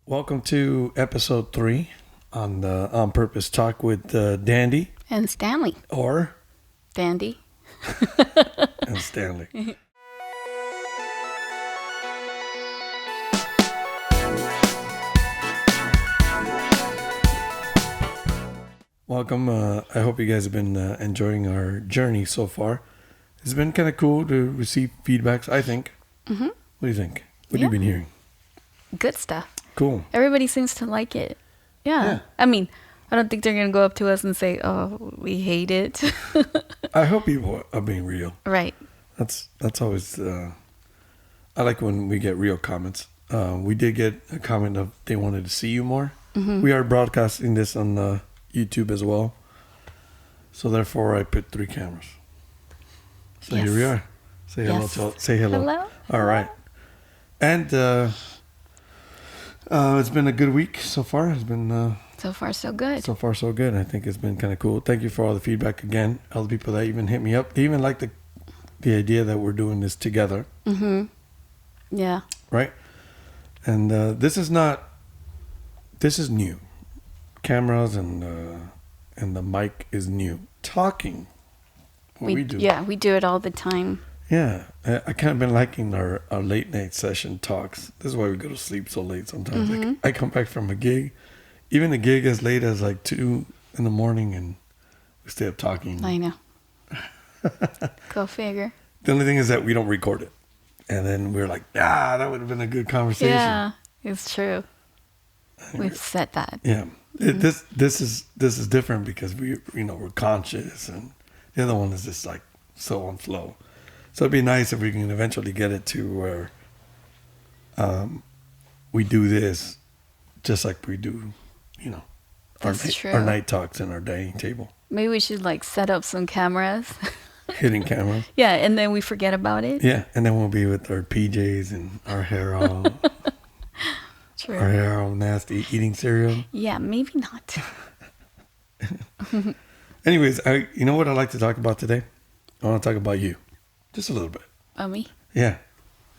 Welcome to episode 3 on the On Purpose Talk with Dandy. And Stanley. Or? Dandy. And Stanley. Welcome. I hope you guys have been enjoying our journey so far. It's been kind of cool to receive feedbacks, I think. Mm-hmm. What do you think? What have you been hearing? Good stuff. Cool. Everybody seems to like it. Yeah. I mean, I don't think they're going to go up to us and say, oh, we hate it. I hope people are being real. Right. That's always... I like when we get real comments. We did get a comment of they wanted to see you more. Mm-hmm. We are broadcasting this on YouTube as well. So therefore, I put 3 cameras. So Here we are. Say hello. Say hello. Hello. All right. And... it's been a good week so far. It's been so far so good. So far so good. I think it's been kind of cool. Thank you for all the feedback again. All the people that even hit me up. They even like the idea that we're doing this together. Mm-hmm. Yeah. Right. And this is new. Cameras and the mic is new. Talking. We do. Yeah, we do it all the time. Yeah, I kind of been liking our late night session talks. This is why we go to sleep so late sometimes. Mm-hmm. I come back from a gig, even a gig as late as like 2 a.m, and we stay up talking. I know. Go figure. The only thing is that we don't record it. And then we're like, that would have been a good conversation. Yeah, it's true. We've said that. Yeah. Mm-hmm. This is different because we're conscious, and the other one is just like so on flow. So it'd be nice if we can eventually get it to where we do this just like we do, our night talks and our dining table. Maybe we should set up some cameras. Hidden cameras. Yeah, and then we forget about it. Yeah, and then we'll be with our PJs and our hair all... True. Our hair all nasty, eating cereal. Yeah, maybe not. Anyways, you know what I'd like to talk about today? I want to talk about you. Just a little bit. About me? Yeah.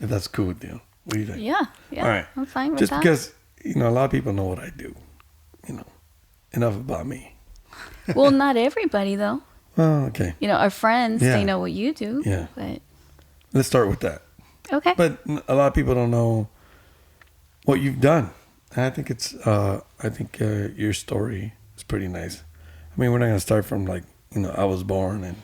If that's cool with you. What do you think? Yeah. All right. I'm fine with that. Just because, a lot of people know what I do. Enough about me. Well, not everybody, though. Oh, okay. Our friends, they know what you do. Yeah. But... Let's start with that. Okay. But a lot of people don't know what you've done. And I think your story is pretty nice. I mean, we're not going to start from I was born and...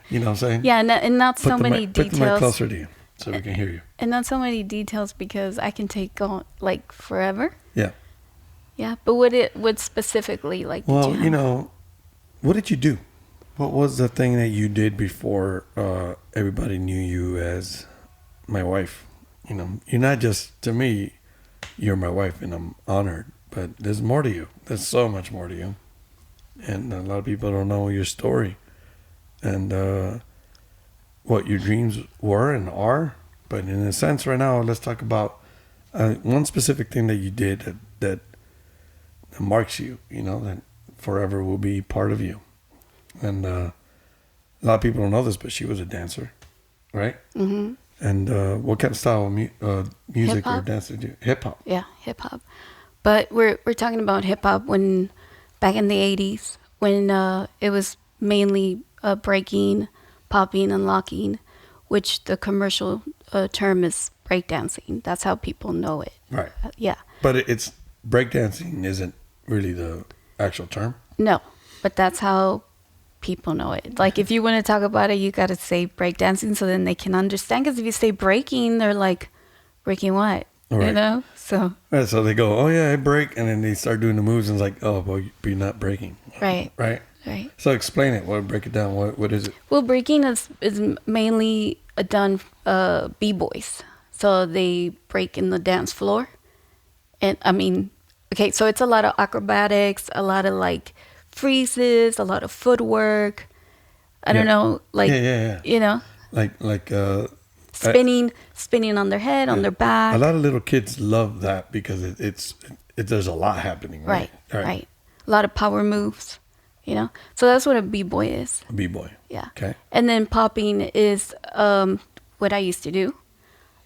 You know what I'm saying? Yeah, and not so many details. Put the mic closer to you so we can hear you. And not so many details because I can take on forever. Yeah. Yeah, but what specifically Well, what did you do? What was the thing that you did before everybody knew you as my wife? You're not just, to me, you're my wife and I'm honored, but there's more to you. There's so much more to you. And a lot of people don't know your story. And what your dreams were and are. But in a sense right now, let's talk about one specific thing that you did that marks you, that forever will be part of you. And a lot of people don't know this, but she was a dancer, right? Mm-hmm. And what kind of style of music hip-hop. Or dance did you? Hip-hop. Yeah, hip-hop. But we're talking about hip-hop when back in the 80s when it was mainly... breaking, popping, and locking, which the commercial term is breakdancing. That's how people know it. Right. Yeah. But it's breakdancing isn't really the actual term? No, but that's how people know it. If you want to talk about it, you got to say breakdancing so then they can understand. Because if you say breaking, they're like, breaking what? Right. So. Right, so they go, oh yeah, I break. And then they start doing the moves and it's like, oh, well, you're not breaking. Right. Right. Right. So explain it. Break it down. What is it? Well, breaking is mainly done b-boys. So they break in the dance floor. And so it's a lot of acrobatics, a lot of freezes, a lot of footwork. I don't know, yeah. Spinning on their head, on their back. A lot of little kids love that because there's a lot happening. Right. A lot of power moves. So that's what a b-boy is. A b-boy. Yeah. Okay. And then popping is what I used to do,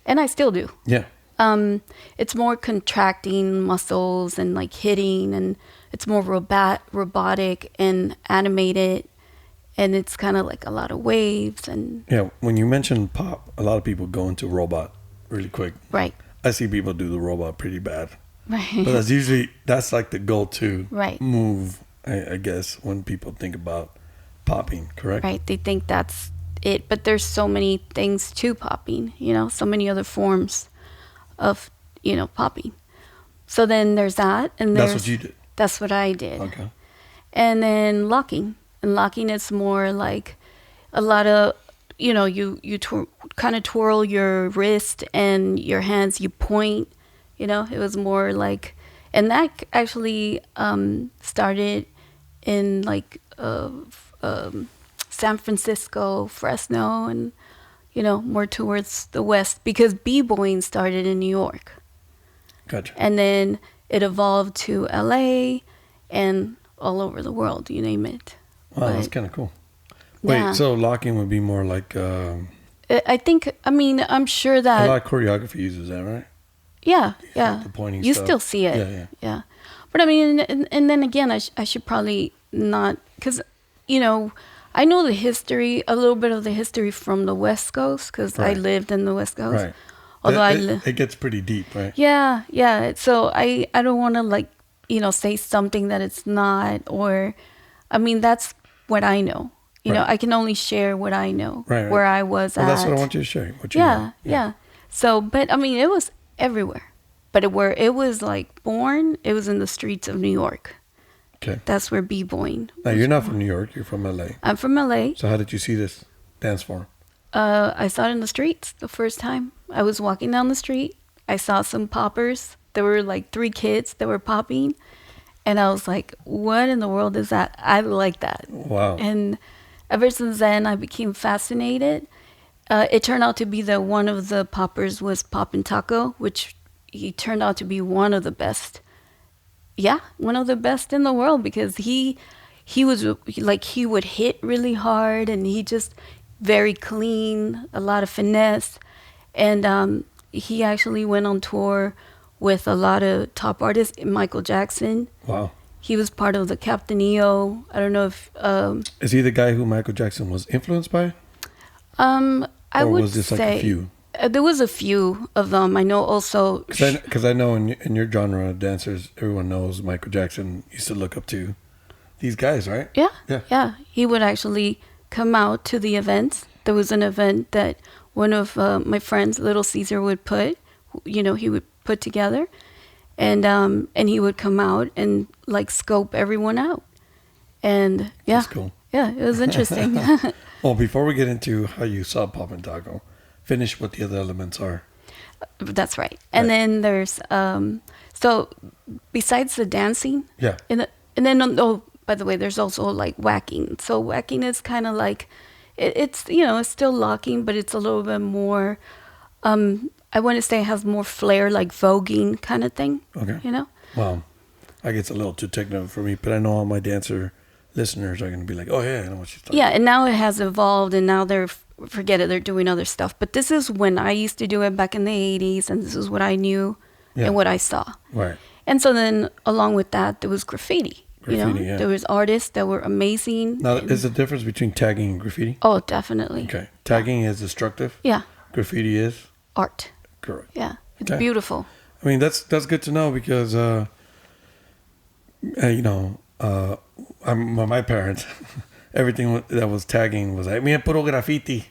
and I still do. Yeah. It's more contracting muscles and like hitting, and it's more robotic and animated, and it's kind of like a lot of waves and Yeah, when you mention pop, a lot of people go into robot really quick. right, I see people do the robot pretty bad. right, But that's like the go-to right, move, I guess, when people think about popping, correct? right. They think that's it, but there's so many things to popping. So many other forms of popping. So then there's that, and That's what you did. that's what I did. Okay. And then locking. And locking is more like a lot of, you kind of twirl your wrist and your hands, you point, it was more like, and that actually started in like San Francisco, Fresno, and, more towards the West, because b-boying started in New York. Gotcha. And then it evolved to LA and all over the world, you name it. Wow, that's kind of cool. Wait, Yeah. so locking would be more like I think, I'm sure a that, lot of choreography uses that, right? yeah, yeah. The pointing You stuff. still see it. Yeah, yeah. Yeah. But I mean, and then again, I should probably not, because, I know the history, a little bit of the history from the West Coast, because I Right. lived in the West Coast. Right. Although It gets pretty deep, right? yeah, yeah. So I don't want to like, say something that it's not, or, I mean, that's what I know. Right. I can only share what I know, Right. where I was Well, at. that's what I want you to share. What you Yeah, know. yeah. So, but I mean, it was everywhere. But where it was like born, it was in the streets of New York. Okay. That's where b-boying. Now, you're not from New York. You're from LA. I'm from LA. So how did you see this dance form? I saw it in the streets the first time. I was walking down the street. I saw some poppers. There were like 3 kids that were popping. And I was like, what in the world is that? I like that. Wow. And ever since then, I became fascinated. It turned out to be that one of the poppers was Poppin' Taco, which he turned out to be one of the best. Yeah, one of the best in the world, because he was like, he would hit really hard, and he just very clean, a lot of finesse. And he actually went on tour with a lot of top artists. Michael Jackson. Wow. He was part of the Captain EO. I don't know if Is he the guy who Michael Jackson was influenced by? I Or would was this say like a few? There was a few of them. I know also. Because I know in your genre of dancers, everyone knows Michael Jackson used to look up to these guys, right? Yeah, Yeah. yeah. He would actually come out to the events. There was an event that one of my friends, Little Caesar, would put. He would put together, and he would come out and like scope everyone out. And yeah, That's cool. Yeah, it was interesting. Well, before we get into how you saw Poppin' Taco, finish what the other elements are. That's right. And Right. then there's so besides the dancing, Yeah. and then oh, by the way, there's also like whacking. So whacking is kind of like it's it's still locking, but it's a little bit more. I want to say it has more flair, like voguing kind of thing. Okay. Well, I guess it's a little too technical for me, but I know all my dancer listeners are going to be like, oh, yeah, I know what she's talking yeah, and now it has evolved, and now forget it, they're doing other stuff. But this is when I used to do it back in the 80s, and this is what I knew Yeah. and what I saw. Right. And so then along with that, there was graffiti. Graffiti, yeah. There was artists that were amazing. Now, is the difference between tagging and graffiti? Oh, definitely. Okay. Tagging is destructive. Yeah, Graffiti is art. correct. Yeah, it's Okay. beautiful. I mean, that's good to know because, my parents, everything that was tagging was like, mira, puro graffiti.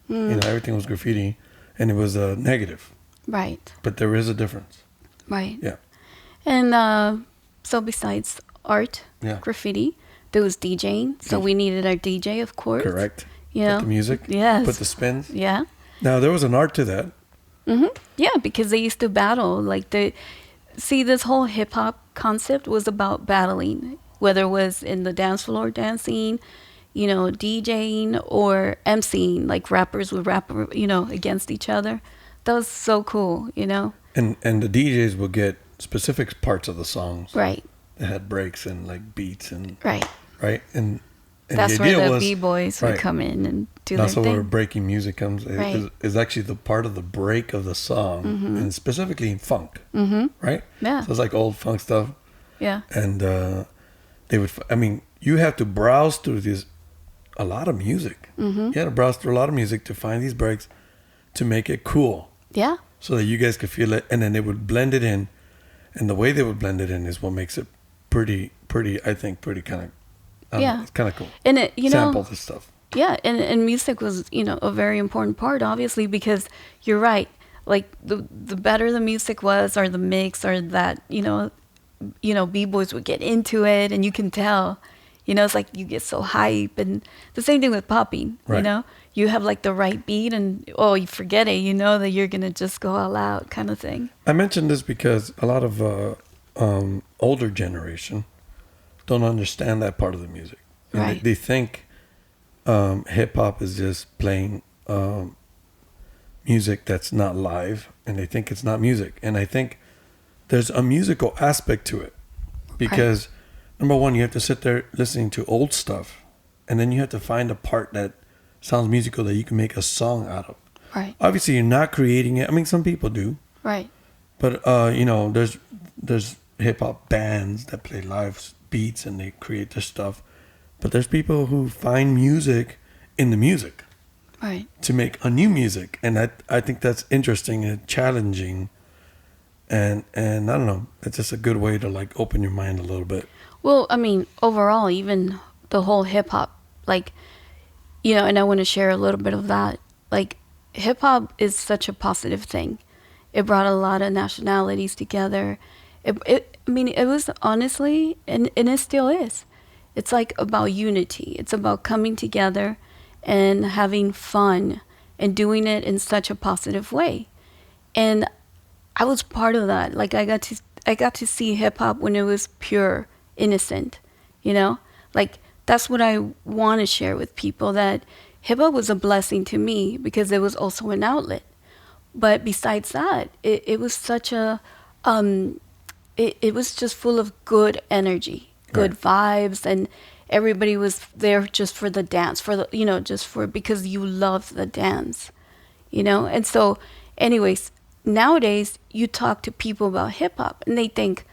Everything was graffiti, and it was negative. Right, But there is a difference. right. Yeah. And so besides art, Yeah. graffiti, there was DJing. So we needed our DJ, of course. Correct. Yeah. Put the music. Yes. Put the spins. Yeah. Now, there was an art to that. Yeah, because they used to battle. This whole hip hop concept was about battling, whether it was in the dance floor dancing, DJing, or MCing, like rappers would rap, against each other. That was so cool, And the DJs would get specific parts of the songs Right, that had breaks and like beats and right. right. And And That's the where idea the was, B-boys would right, come in and do that's their where thing. breaking music comes. Right. Is actually the part of the break of the song, and specifically in funk, right? Yeah. So it's like old funk stuff, Yeah. and they would. I mean, you have to browse through a lot of music. You had to browse through a lot of music to find these breaks to make it cool, Yeah. so that you guys could feel it, and then they would blend it in, and the way they would blend it in is what makes it pretty. I think pretty kind of. Yeah. It's kind of cool. And it, you know, Sample this stuff. yeah, and music was, you know, a very important part, obviously, because you're right. Like the better the music was, or the mix, or that, B-boys would get into it, and you can tell, it's like you get so hype, and the same thing with popping, Right. you have like the right beat, and you forget it, that you're gonna just go all out, kind of thing. I mentioned this because a lot of older generation don't understand that part of the music. And Right. they think hip hop is just playing music that's not live, and they think it's not music. And I think there's a musical aspect to it because number one, you have to sit there listening to old stuff, and then you have to find a part that sounds musical that you can make a song out of. Right. Obviously, you're not creating it. I mean, some people do, Right. but there's hip hop bands that play live beats and they create their stuff. But there's people who find music in the music Right. to make a new music, and I think that's interesting and challenging. And I don't know, it's just a good way to like open your mind a little bit. Well, I mean, overall, even the whole hip hop, like, and I want to share a little bit of that. Like, hip hop is such a positive thing. It brought a lot of nationalities together. It was honestly, and it still is. It's like about unity. It's about coming together and having fun and doing it in such a positive way. And I was part of that. Like, I got to see hip hop when it was pure, innocent, Like, that's what I want to share with people, that hip hop was a blessing to me because it was also an outlet. But besides that, it was such a it was just full of good energy, good vibes, and everybody was there just for the dance, because you love the dance, And so, anyways, nowadays you talk to people about hip hop and they think,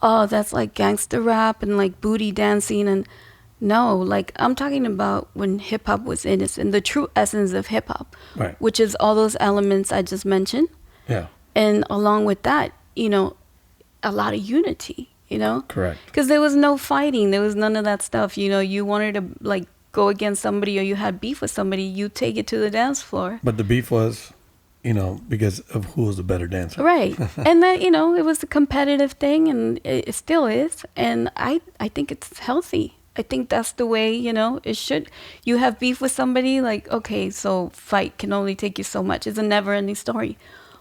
oh, that's like gangster rap and like booty dancing. And no, like, I'm talking about when hip hop was innocent, the true essence of hip hop, Right. which is all those elements I just mentioned. Yeah. And along with that, a lot of unity, Correct. Because there was no fighting. There was none of that stuff. You wanted to like go against somebody or you had beef with somebody, you take it to the dance floor. But the beef was, because of who was the better dancer. Right. And that, it was a competitive thing, and it still is. And I think it's healthy. I think that's the way, it should. You have beef with somebody, like, okay, so fight can only take you so much. It's a never-ending story.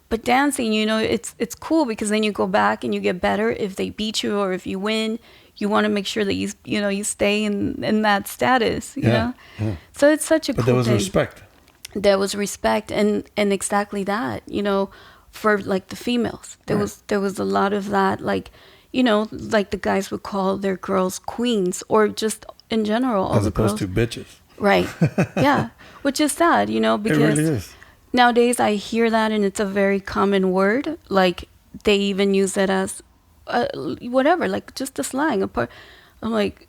But dancing, it's cool because then you go back and you get better. If they beat you or if you win, you want to make sure that you stay in that status, Yeah. So it's such a But cool there was thing. respect. There was respect, and exactly that, for like the females. There was a lot of that, like, like the guys would call their girls queens, or just in general, all As the opposed girls. to bitches. Right. Yeah. Which is sad, because It really is. nowadays I hear that and it's a very common word. Like, they even use it as whatever, like just a slang. I'm like,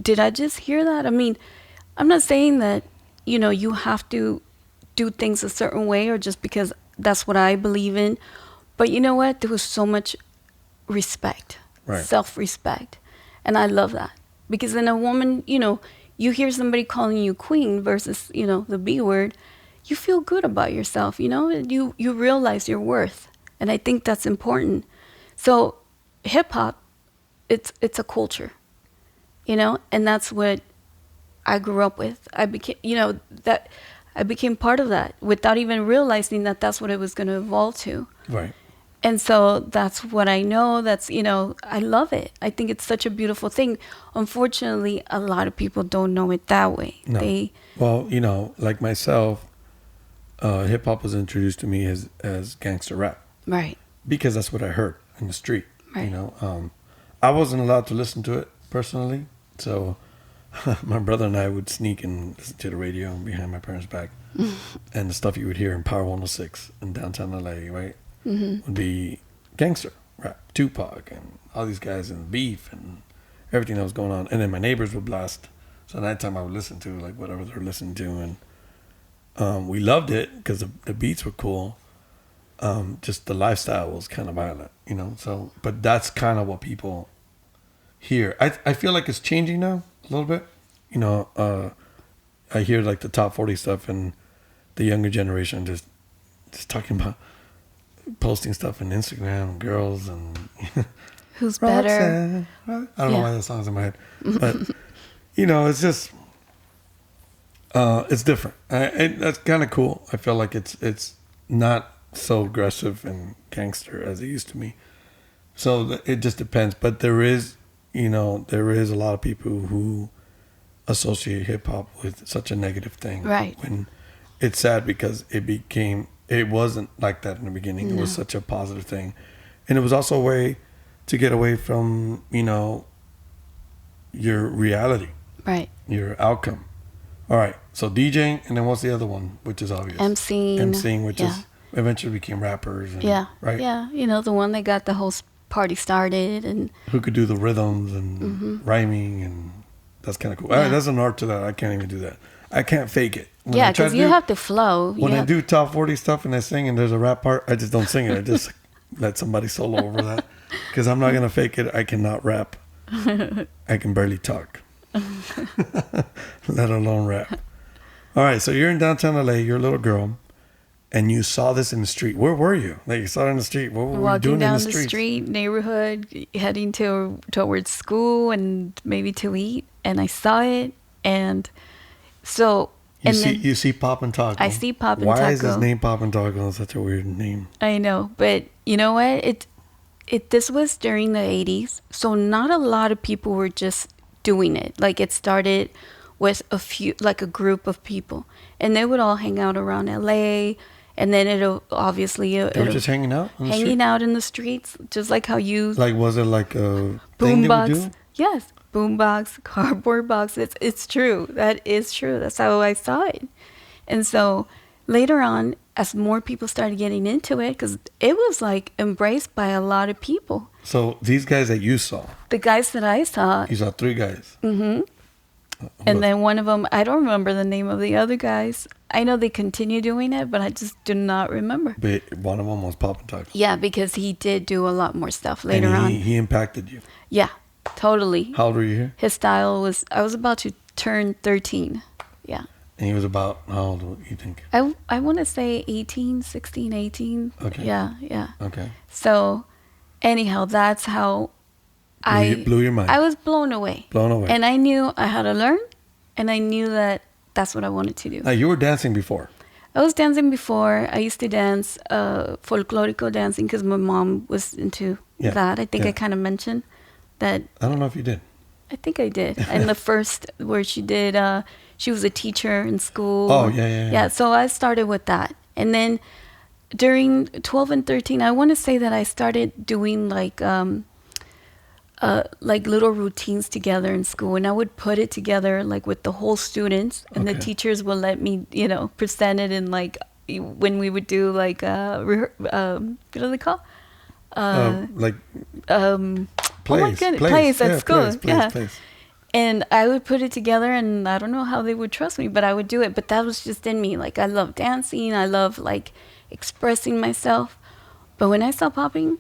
did I just hear that? I mean, I'm not saying that, you have to do things a certain way or just because that's what I believe in. But you know what? There was so much respect, Right. self-respect. And I love that. Because then a woman, you hear somebody calling you queen versus, the B word, you feel good about yourself, you realize your worth. And I think that's important. So hip hop, it's a culture, and that's what I grew up with. I became, that I became part of that without even realizing that that's what it was going to evolve to. Right. And so that's what I know. That's, I love it. I think it's such a beautiful thing. Unfortunately, a lot of people don't know it that way. No. Well, like myself, hip hop was introduced to me as gangster rap Right. because that's what I heard in the street. Right. I wasn't allowed to listen to it personally, so my brother and I would sneak and listen to the radio behind my parents' back. And the stuff you would hear in Power 106 in downtown LA, right? Would be gangster rap, Tupac, and all these guys, and Beef, and everything that was going on. And then my neighbors would blast. So at night time I would listen to like whatever they were listening to, and we loved it because the beats were cool. Just the lifestyle was kind of violent, you know. So, but that's kind of what people hear. I feel like it's changing now a little bit. You know, I hear like the top 40 stuff, and the younger generation just talking about posting stuff on Instagram, and girls, and who's better. I don't know why that song's in my head, but you know, it's just it's different. That's kind of cool. I feel like it's not so aggressive and gangster as it used to be. So it just depends. But there is a lot of people who associate hip hop with such a negative thing. Right. When it's sad because it wasn't like that in the beginning. No. It was such a positive thing. And it was also a way to get away from, your reality. Right. Your outcome. All right. So DJing, and then what's the other one, which is obvious? MCing, which is eventually became rappers. And, right? Yeah. The one that got the whole party started. And who could do the rhythms and rhyming, and that's kind of cool. Yeah. There's an art to that. I can't even do that. I can't fake it. Because you have to flow. When I do top 40 stuff and I sing and there's a rap part, I just don't sing it. I just let somebody solo over that. Because I'm not going to fake it. I cannot rap. I can barely talk. Let alone rap. All right, so you're in downtown LA. You're a little girl. And you saw this in the street. Where were you? Like, you saw it in the street. What were you doing in the Walking street? down the street, neighborhood, heading towards school and maybe to eat. And I saw it. And so... You see Pop and Taco. I see Pop and Taco. Why is his name Pop and Taco? It's such a weird name. I know. But you know what? This was during the 80s. So not a lot of people were just doing it. Like, it started with a group of people. And they would all hang out around LA. And then they were just hanging out on the street? Hanging out in the streets. Just like how you... Like, was it like a thing they would do? Yes. Boombox, cardboard box. It's true. That is true. That's how I saw it. And so later on, as more people started getting into it, because it was like embraced by a lot of people. So these guys that you saw. The guys that I saw. You saw 3 guys. Mm-hmm. And then one of them, I don't remember the name of the other guys. I know they continue doing it, but I just do not remember. But one of them was Pop and Taco. Yeah, because he did do a lot more stuff later on. He impacted you. Yeah. Totally. How old were you here? His style was, I was about to turn 13. Yeah. And he was about, how old do you think? I want to say 18, 16, 18. Okay. Yeah. Okay. So, anyhow, that's how blew your mind. I was blown away. And I knew I had to learn, and I knew that that's what I wanted to do. Now, you were dancing before. I was dancing before. I used to dance folklorico dancing because my mom was into that. I think I kind of mentioned that. I don't know if you did. I think I did. And the first where she did, she was a teacher in school. Oh, yeah. Yeah, so I started with that. And then during 12 and 13, I want to say that I started doing like little routines together in school. And I would put it together like with the whole students. And the teachers would let me, present it in like, when we would do like, what do they call? Plays at school. Plays. And I would put it together, and I don't know how they would trust me, but I would do it. But that was just in me. Like, I love dancing. I love like expressing myself. But when I saw popping,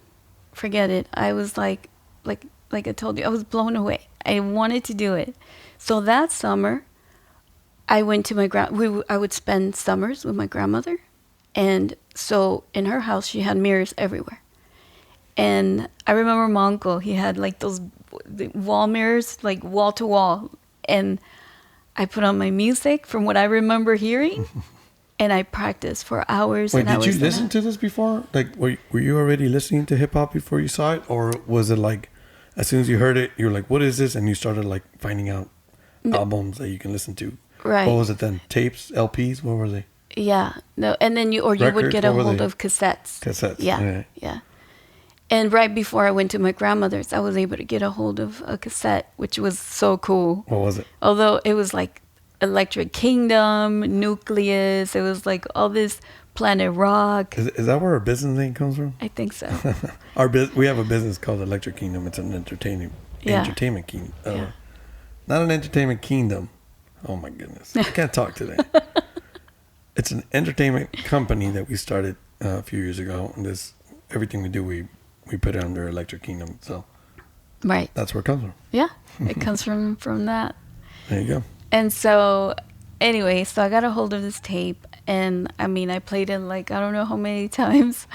forget it. I was like I told you, I was blown away. I wanted to do it. So that summer, I went to I would spend summers with my grandmother. And so in her house, she had mirrors everywhere. And I remember my uncle, he had like those wall mirrors, like wall to wall. And I put on my music from what I remember hearing. And I practiced for hours. Wait, did you listen to this before? Like, were you already listening to hip hop before you saw it? Or was it like, as soon as you heard it, you were like, what is this? And you started like finding out albums that you can listen to. Right. What was it then? Tapes, LPs? What were they? Yeah. No. And then you would get a hold of cassettes. Cassettes. Yeah. And right before I went to my grandmother's, I was able to get a hold of a cassette, which was so cool. What was it? Although it was like Electric Kingdom, Nucleus, it was like all this Planet Rock. Is that where our business name comes from? I think so. We have a business called Electric Kingdom. It's an entertainment kingdom. Yeah. Not an entertainment kingdom. Oh my goodness, I can't talk today. It's an entertainment company that we started a few years ago, and everything we do, we put it under Electric Kingdom. So Right. that's where it comes from. Yeah. It comes from that. There you go. And so, anyway, so I got a hold of this tape, and I mean, I played it like I don't know how many times.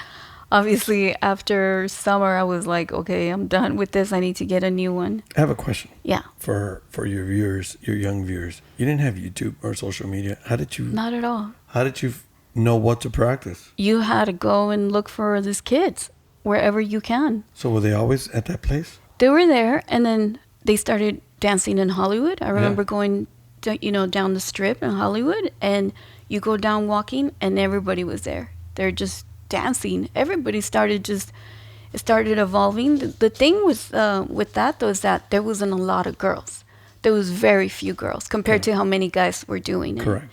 Obviously, after summer, I was like, okay, I'm done with this. I need to get a new one. I have a question. Yeah. For your viewers, your young viewers. You didn't have YouTube or social media. How did you? Not at all. How did you know what to practice? You had to go and look for these kids wherever you can. So were they always at that place? They were there, and then they started dancing in Hollywood. I remember going down the strip in Hollywood, and you go down walking, and everybody was there. They're just dancing. Everybody started it started evolving. The thing with that, though, is that there wasn't a lot of girls. There was very few girls compared to how many guys were doing it. Correct.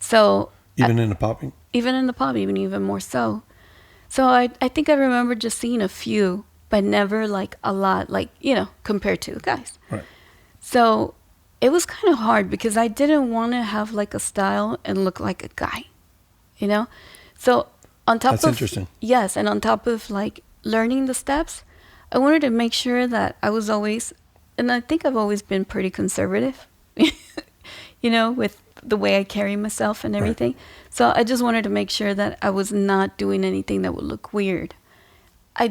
So Even in the popping? even in the pub, even more so. So I think I remember just seeing a few, but never like a lot, like, compared to the guys. Right. So it was kind of hard because I didn't want to have like a style and look like a guy, So on top That's interesting. Yes, and on top of like learning the steps, I wanted to make sure that I was always, and I think I've always been pretty conservative, with the way I carry myself and everything. Right. So I just wanted to make sure that I was not doing anything that would look weird.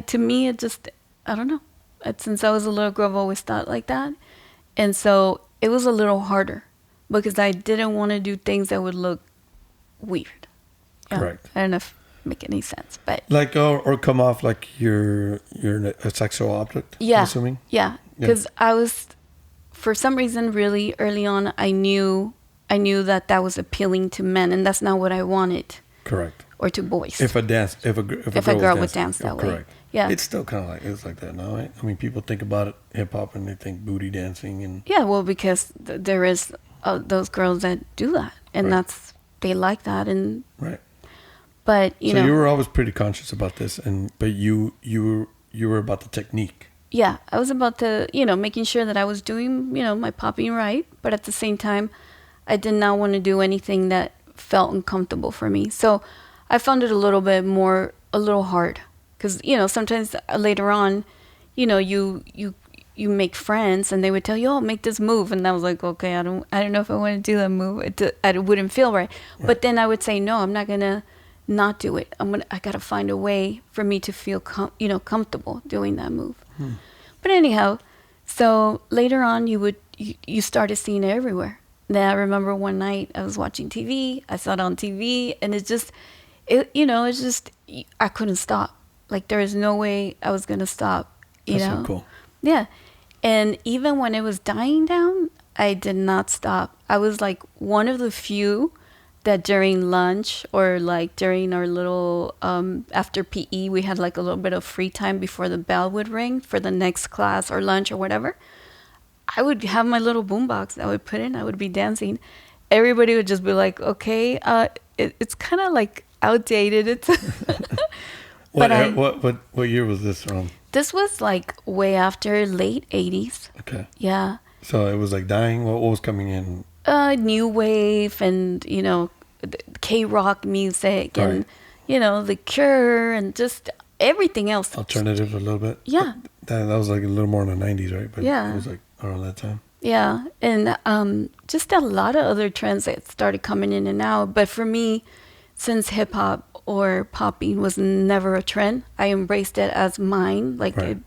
To me, I don't know. Since I was a little girl, I've always thought like that. And so it was a little harder because I didn't want to do things that would look weird. Yeah. Correct. I don't know if it make any sense, but Like, or come off like you're a sexual object, yeah, I'm assuming? yeah. Because I was, for some reason, really early on, I knew that was appealing to men, and that's not what I wanted. Correct. Or to boys. If a girl would dance that way. Correct. Yeah. It's still kind of it's like that now, right? I mean, people think about it, hip hop, and they think booty dancing and. Yeah, well, because there is those girls that do that, and Right. they like that, and. Right. But you were always pretty conscious about this, but you were about the technique. Yeah, I was about to, making sure that I was doing, my popping right, but at the same time, I did not want to do anything that felt uncomfortable for me. So I found it a little hard, because sometimes later on, you make friends and they would tell you, oh, make this move, and I was like, okay, I don't know if I want to do that move. It wouldn't feel right. But then I would say, no, I'm not gonna not do it. I gotta find a way for me to feel comfortable doing that move. But anyhow, so later on you started seeing it everywhere. Then I remember one night I was watching TV, I saw it on TV, and it's just I couldn't stop. Like, there is no way I was gonna stop. That's so cool. Yeah. And even when it was dying down, I did not stop. I was like one of the few that during lunch or like during our little after PE, we had like a little bit of free time before the bell would ring for the next class or lunch or whatever. I would have my little boombox I would put in. I would be dancing. Everybody would just be like, okay, it's kind of like outdated. It's what year was this from? This was like way after late 80s. Okay. Yeah. So it was like dying. What was coming in? New wave and, K-rock music and, The Cure and just everything else. Alternative a little bit. Yeah. That was like a little more in the 90s, right? But Yeah. It was like around that time. Yeah. And just a lot of other trends that started coming in and out. But for me, since hip-hop or popping was never a trend, I embraced it as mine. Like, Right.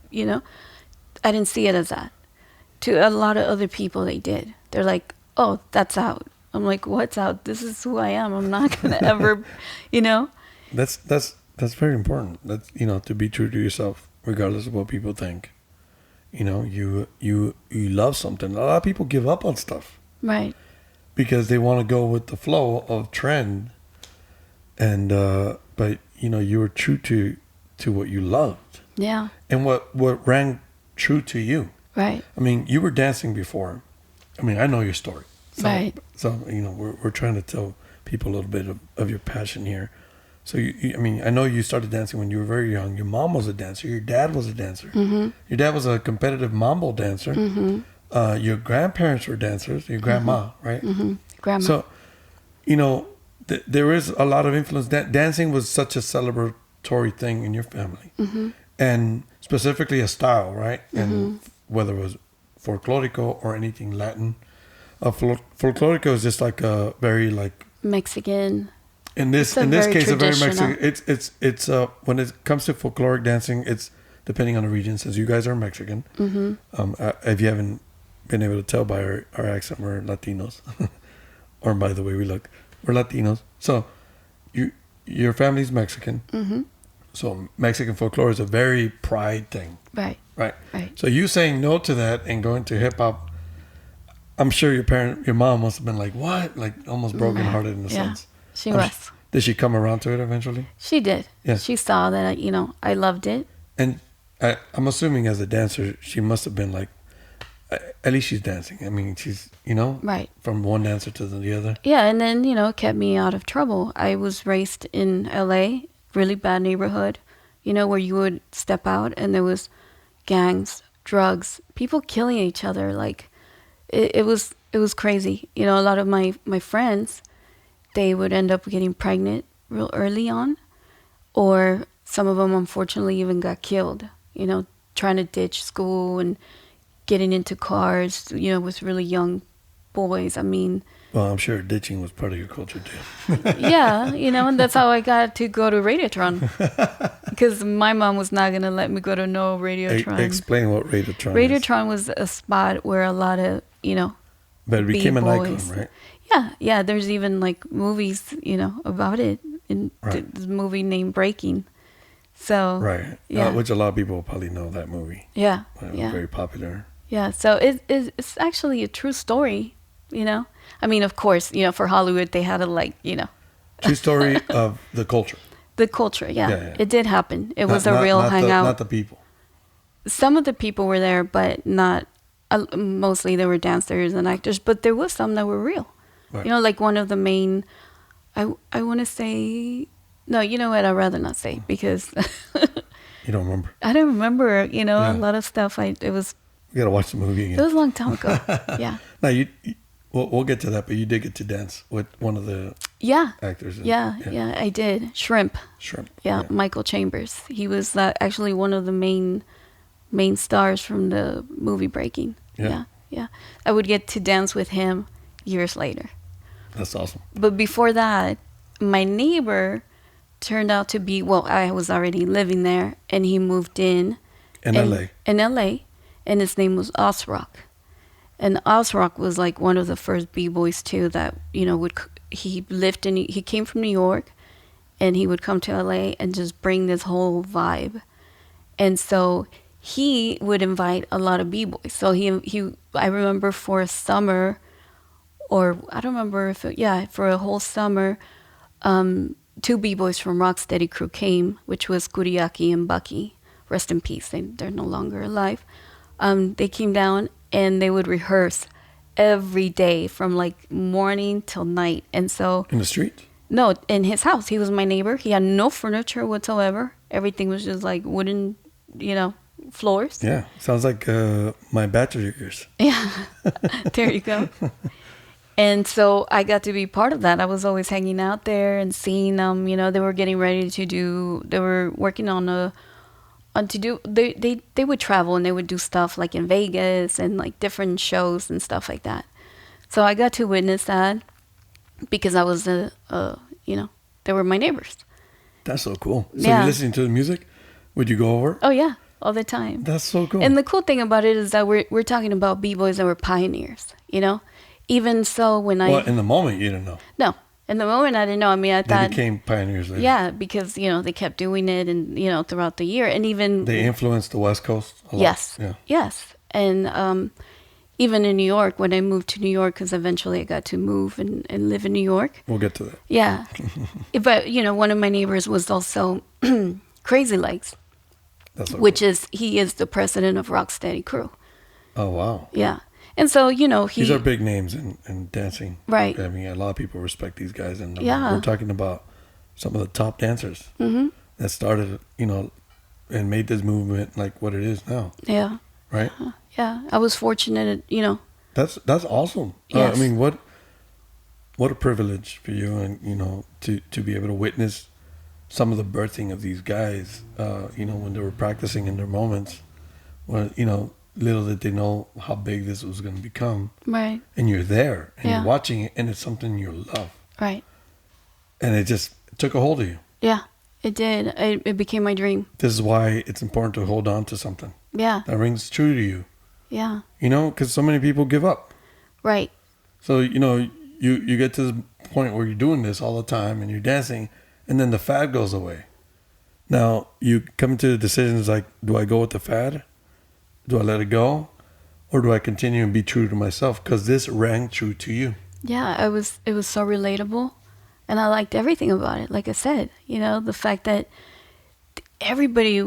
I didn't see it as that. To a lot of other people, they did. They're like, oh, that's out. I'm like, what's out? This is who I am. I'm not going to ever, That's very important. That's, to be true to yourself, regardless of what people think. You love something. A lot of people give up on stuff. Right. Because they want to go with the flow of trend. And, but, you were true to what you loved. Yeah. and what rang true to you. Right. I mean, you were dancing before. I mean, I know your story. So, Right. So, we're trying to tell people a little bit of your passion here. So, I mean, I know you started dancing when you were very young. Your mom was a dancer. Your dad was a dancer. Mm-hmm. Your dad was a competitive mambo dancer. Mm-hmm. Your grandparents were dancers. Your grandma, right? Mm-hmm. Grandma. So, there is a lot of influence. Dancing was such a celebratory thing in your family. Mm-hmm. And specifically a style, right? And whether it was folklorico or anything Latin. Folklorico is just like a very like Mexican. in this case a very Mexican. It's when it comes to folkloric dancing, it's depending on the region. Since you guys are Mexican, if you haven't been able to tell by our accent, we're Latinos, or by the way we look, we're Latinos. So your family's Mexican. Mm-hmm. So Mexican folklore is a very pride thing. Right. Right. Right. So you saying no to that and going to hip hop, I'm sure your mom must have been like, what? Like almost brokenhearted in a sense. She was. Did she come around to it eventually? She did. Yes. She saw that, I loved it. And I'm assuming as a dancer, she must have been like, at least she's dancing. I mean, she's, Right. from one dancer to the other. Yeah. And then, it kept me out of trouble. I was raised in LA, really bad neighborhood, where you would step out and there was gangs, drugs, people killing each other. Like it was crazy. A lot of my friends, they would end up getting pregnant real early on, or some of them unfortunately even got killed, trying to ditch school and getting into cars, with really young boys. I mean, well, I'm sure ditching was part of your culture too. yeah, and that's how I got to go to Radiotron. Because my mom was not going to let me go to no Radiotron. Explain what Radiotron is. Radiotron was a spot where a lot of, But it became an icon, B-boys. right? Yeah. There's even like movies, about it. In the movie named Breaking. So right, yeah. Which a lot of people probably know that movie. Yeah, Very popular. Yeah, so it's actually a true story, I mean, of course, for Hollywood, they had to True story of the culture. The culture, yeah. Yeah. It did happen. It was a real hangout. Not the people. Some of the people were there, but not, mostly they were dancers and actors, but there was some that were real. Right. Like one of the main, I want to say, no, you know what, I'd rather not say, because You don't remember? I don't remember, a lot of stuff. It was You gotta watch the movie It again. was a long time ago. Yeah. Now we'll get to that, but you did get to dance with one of the actors. Yeah, I did. Shrimp. Yeah, Michael Chambers. He was actually one of the main stars from the movie Breaking. Yeah. I would get to dance with him years later. That's awesome. But before that, my neighbor turned out to be, I was already living there, and he moved in. LA. In LA, and his name was Osrock. And Osrock was like one of the first B-boys too that, he came from New York, and he would come to LA and just bring this whole vibe. And so he would invite a lot of B-boys. So I remember for a summer, or I don't remember for a whole summer, 2 B-boys from Rocksteady Crew came, which was Kuriaki and Bucky. Rest in peace. They're no longer alive. They came down and they would rehearse every day from like morning till night. And so in the street? No, in his house. He was my neighbor. He had no furniture whatsoever. Everything was just like wooden, floors. Yeah, sounds like my bachelor years. Yeah, there you go. And so I got to be part of that. I was always hanging out there and seeing them. They were getting ready they were working on they would travel and they would do stuff like in Vegas and like different shows and stuff like that. So I got to witness that because I was they were my neighbors. That's so cool. So you're listening to the music? Would you go over? Oh yeah, all the time. That's so cool. And the cool thing about it is that we're talking about B-boys that were pioneers, Even so when in the moment you didn't know. No. In the moment, I didn't know. I mean, I thought... They became pioneers later. Yeah, because, they kept doing it and, throughout the year. And even... They influenced the West Coast a lot. Yes. Yeah. Yes. And even in New York, when I moved to New York, because eventually I got to move and live in New York. We'll get to that. Yeah. But, one of my neighbors was also Crazy Legs. That's so which cool. is he is the president of Rocksteady Crew. Oh wow. Yeah. And so, These are big names in dancing. right. I mean, a lot of people respect these guys, and we're Yeah. talking about some of the top dancers Mhm. that started, and made this movement like what it is now, Yeah. right? Yeah. I was fortunate. That's awesome. I Yes. mean, what a privilege for you, and to be able to witness some of the birthing of these guys. When they were practicing in their moments, when little did they know how big this was going to become, Right. and you're there and Yeah. you're watching it, and it's something you love, Right. and it just took a hold of you. Yeah. It did. It became my dream. This is why it's important to hold on to something Yeah. that rings true to you. Yeah. Because so many people give up. Right. So you get to the point where you're doing this all the time and you're dancing, and then the fad goes away. Now you come to the decisions like, do I go with the fad? Do I let it go, or do I continue and be true to myself? Because this rang true to you. Yeah. It was so relatable, and I liked everything about it. Like I said, the fact that everybody,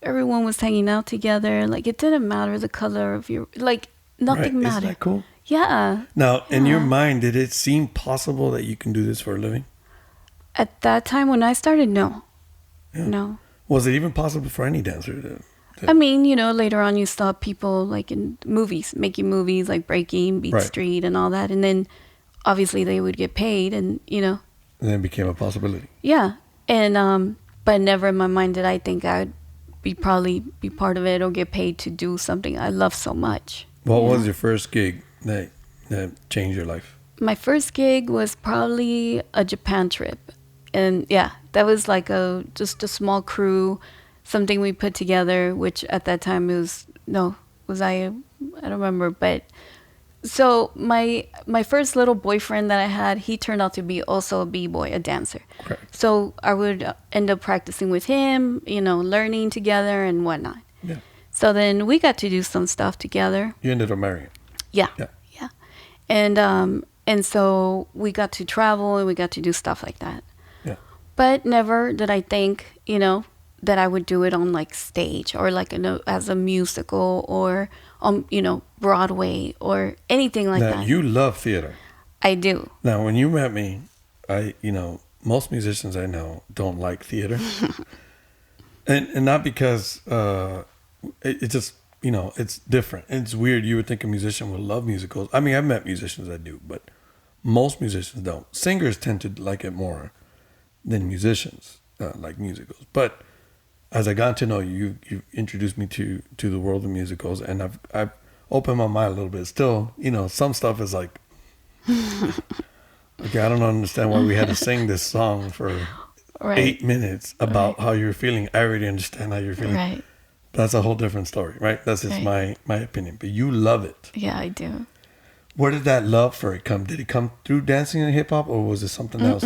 everyone was hanging out together. Like it didn't matter the color of your, like nothing Right? Isn't mattered. that cool? Yeah. Now, in your Yeah. mind, did it seem possible that you can do this for a living? At that time when I started, no. Yeah. No. Was it even possible for any dancer to I mean, later on you saw people like in movies, making movies like Breaking, Beat Right. Street and all that. And then obviously they would get paid and, and then it became a possibility? yeah. And, but never in my mind did I think I'd probably be part of it or get paid to do something I love so much. What you was know? your first gig that changed your life? My first gig was probably a Japan trip. And yeah, that was like just a small crew, something we put together, which at that time I don't remember. But so my first little boyfriend that I had, he turned out to be also a b-boy, a dancer. Okay. So I would end up practicing with him, learning together and whatnot. Yeah. So then we got to do some stuff together. You ended up marrying. Yeah. Yeah. Yeah. And so we got to travel and we got to do stuff like that. Yeah. But never did I think, that I would do it on like stage or like as a musical or on, Broadway or anything like Now, that. you love theater. I do. Now, when you met me, most musicians I know don't like theater. and not because it just, it's different. It's weird. You would think a musician would love musicals. I mean, I've met musicians that do, but most musicians don't. Singers tend to like it more than musicians like musicals. But as I got to know you, you introduced me to the world of musicals, and I've opened my mind a little bit. Still, some stuff is like, okay, I don't understand why we had to sing this song for Right. 8 minutes about how you're feeling. I already understand how you're feeling. Right. That's a whole different story, right? That's just Right. my opinion. But you love it. Yeah, I do. Where did that love for it come? Did it come through dancing and hip hop, or was it something else?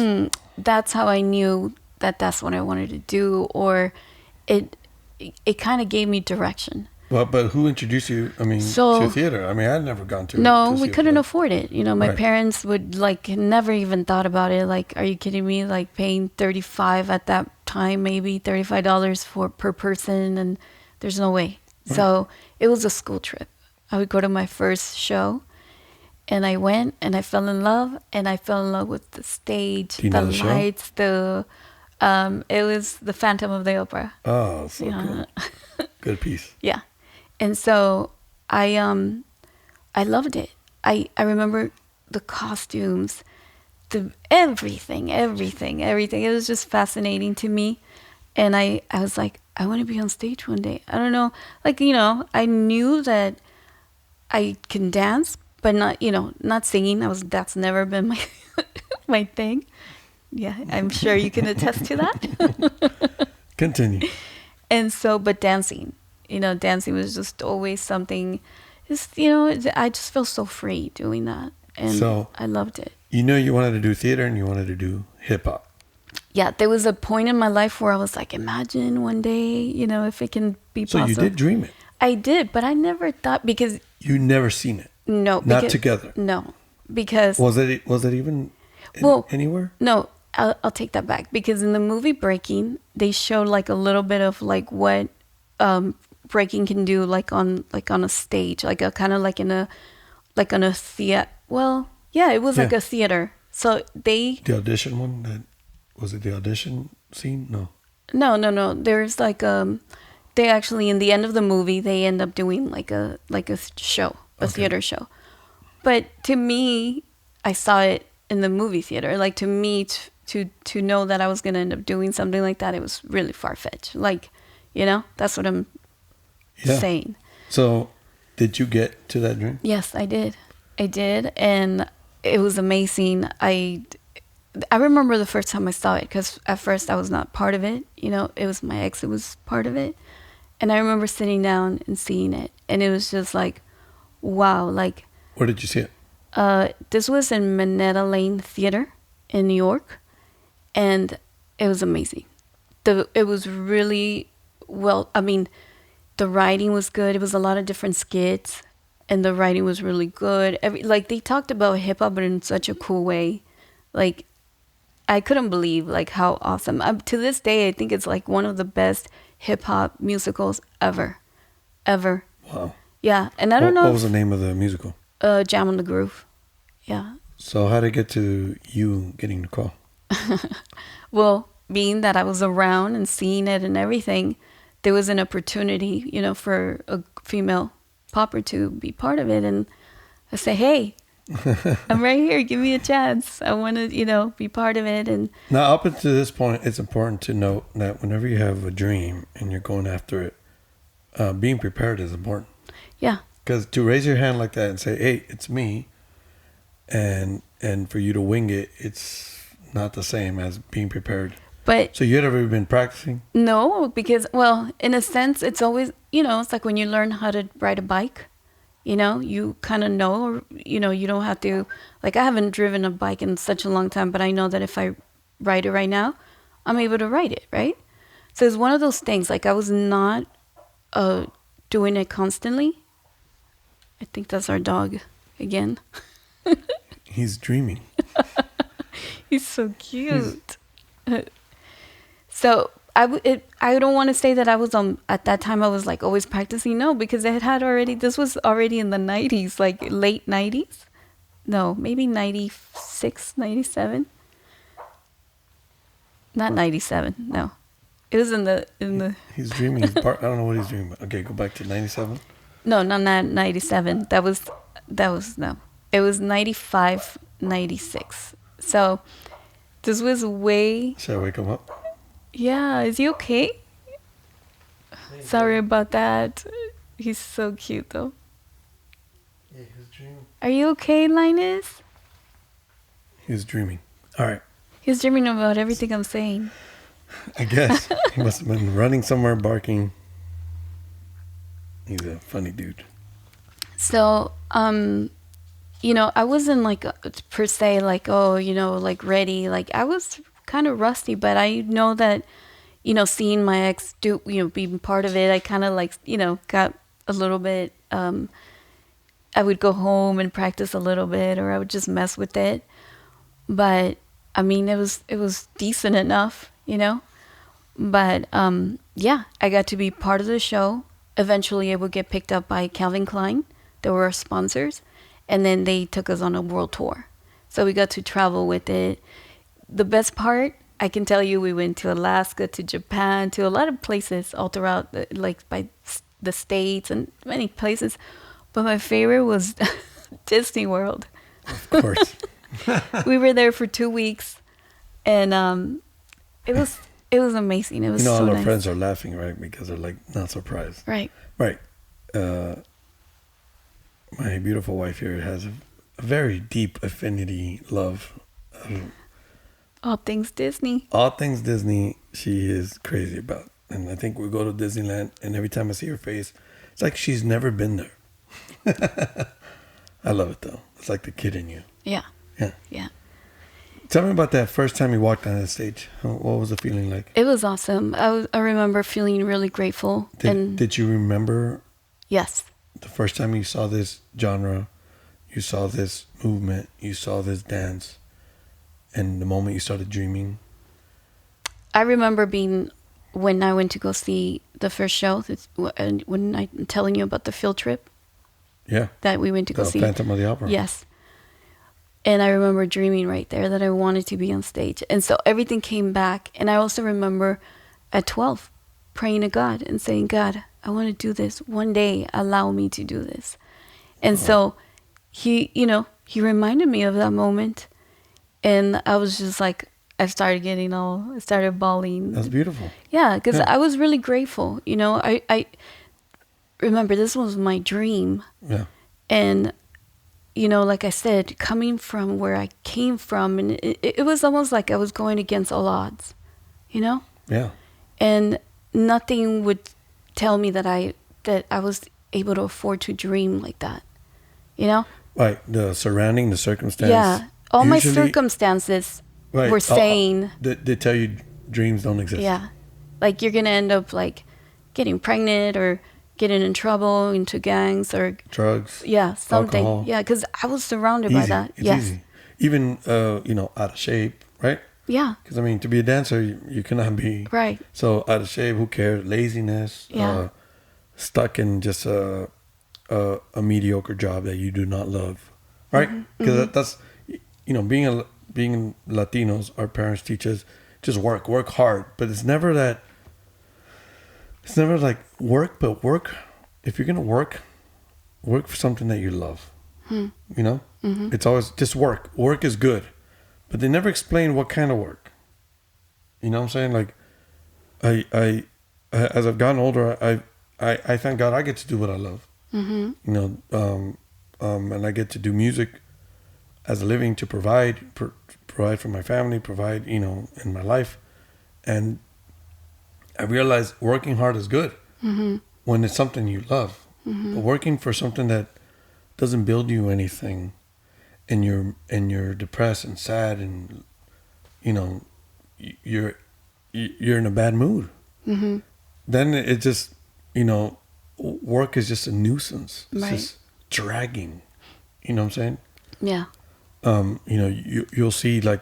That's how I knew that that's what I wanted to do, or it kind of gave me direction. But who introduced you? I mean, So- to theater. I mean, I'd never gone to. No, to we see a couldn't play. afford it. My Right. parents would never even thought about it. Like, are you kidding me? Like paying $35 at that time, maybe $35 per person, and there's no way. Right. So it was a school trip. I would go to my first show, and I went and I fell in love, and I fell in love with the stage, Do you the know the show? lights, it was the Phantom of the Opera. Oh, so Yeah. cool. Good piece. Yeah. And so I loved it. I remember the costumes, everything. It was just fascinating to me. And I was like, I want to be on stage one day. I don't know. I knew that I can dance, but not singing. That's never been my my thing. Yeah, I'm sure you can attest to that. Continue. And so, but dancing, dancing was just always something, I just felt so free doing that. And So- I loved it. You wanted to do theater and you wanted to do hip hop. Yeah, there was a point in my life where I was like, imagine one day, if it can be So possible. you did dream it. I did, but I never thought because, You never seen it. no. Not because, together. No, because, Was it even anywhere? no, I'll take that back because in the movie Breaking, they showed like a little bit of like what breaking can do like on a stage, like a kind of like in a like on a theater. Well, yeah, it was like Yeah. a theater. So they The audition one? Was it the audition scene? No. no. There's like they actually in the end of the movie they end up doing like a show, a Okay. theater show. But to me, I saw it in the movie theater. Like to me, to know that I was gonna end up doing something like that, it was really far fetched. Like, that's what I'm Yeah. saying. So, did you get to that dream? Yes, I did. I did, and it was amazing. I remember the first time I saw it because at first I was not part of it. It was my ex who was part of it, and I remember sitting down and seeing it, and it was just like, wow. Like, Where did you see it? this was in Minetta Lane Theater in New York, and it was amazing. It was really well. I mean, the writing was good. It was a lot of different skits, and the writing was really good. Like they talked about hip hop, but in such a cool way. Like I couldn't believe like how awesome. To this day, I think it's like one of the best hip hop musicals ever. Wow. Yeah, and I don't What know. was the name of the musical? Jam on the Groove. Yeah. So, how did it get to you getting the call? Well, being that I was around and seeing it and everything, there was an opportunity, for a female popper to be part of it. And I say, hey, I'm right here. Give me a chance. I want to, be part of it. And Now, up until this point, it's important to note that whenever you have a dream and you're going after it, being prepared is important. yeah, Because to raise your hand like that and say, "Hey, it's me," and for you to wing it, it's not the same as being prepared. but So you had ever been practicing? no, because, well, in a sense, it's always, it's like when you learn how to ride a bike, you kind of know, or, you don't have to, like, I haven't driven a bike in such a long time, but I know that if I ride it right now, I'm able to ride it, right? So it's one of those things, like, I was not doing it constantly. I think that's our dog again. He's dreaming. He's so cute. So I don't want to say that I was at that time I was like always practicing. No, because this was already in the 90s, like late 90s. No, maybe 96, 97. Not 97. No. It was in the He's dreaming. I don't know what he's dreaming about. Okay, go back to 97. No, not 97. That was no. It was 95, 96. So this was way. Should I wake him up? Yeah, is he okay? Sorry about that. He's so cute though. Yeah, he's dreaming. Are you okay, Linus? He's dreaming. All right. He's dreaming about everything I'm saying. I guess he must have been running somewhere, barking. He's a funny dude. So, I wasn't like per se like, oh, like ready. Like I was kind of rusty, but I know that, seeing my ex do, being part of it, I kind of like, got a little bit, I would go home and practice a little bit, or I would just mess with it. But I mean, it was decent enough, But yeah, I got to be part of the show. Eventually, it would get picked up by Calvin Klein. They were our sponsors, and then they took us on a world tour. So we got to travel with it. The best part, I can tell you, we went to Alaska, to Japan, to a lot of places all throughout, like by the States and many places. But my favorite was Disney World. Of course. We were there for 2 weeks, and it was amazing. It was so all our nice. friends are laughing, right? Because they're like not surprised. Right. Right. My beautiful wife here has a very deep affinity, love. All things Disney. All things Disney, she is crazy about. And I think we go to Disneyland, and every time I see her face, it's like she's never been there. I love it, though. It's like the kid in you. Yeah. Yeah. Yeah. Tell me about that first time you walked on that stage. What was the feeling like? It was awesome. I remember feeling really grateful. Did you remember Yes. the first time you saw this genre, you saw this movement, you saw this dance, and the moment you started dreaming? I remember being when I went to go see the first show, and when I'm telling you about the field trip Yeah. that we went to go The see. Phantom of the Opera. Yes. And I remember dreaming right there that I wanted to be on stage. And so everything came back. And I also remember at 12 praying to God and saying, God, I want to do this. One day, allow me to do this. And so he, he reminded me of that moment. And I was just like, I started bawling. That's beautiful. Yeah, because Yeah. I was really grateful. I remember this was my dream. Yeah. And like I said, coming from where I came from, and it was almost like I was going against all odds, Yeah. and nothing would tell me that I was able to afford to dream like that, Right. The circumstance. Yeah, all my Usually- circumstances Right. were saying, They tell you dreams don't exist. yeah, like you're gonna end up like getting pregnant or getting in trouble, into gangs or Drugs. yeah, something. Alcohol. Yeah, because I was surrounded by Easy. that. It's Yes. easy. Even, out of shape, right? Yeah. Because, to be a dancer, you cannot be. Right. So, out of shape, who cares? Laziness. Yeah. Stuck in just a mediocre job that you do not love. Right? Mm-hmm. Because that's, being Latinos, our parents teach us just work hard. But it's never like work, but work. If you're going to work for something that you love. Mm-hmm. It's always just work. Work is good, but they never explain what kind of work. You know what I'm saying? Like, I as I've gotten older, I thank God I get to do what I love. Mm-hmm. And I get to do music as a living to provide for my family, provide in my life, and I realize working hard is good when it's something you love. But working for something that doesn't build you anything, and you're depressed and sad, and you're in a bad mood. Mm-hmm. Then it just work is just a nuisance. It's Right. just dragging. You know what I'm saying? Yeah. You'll see like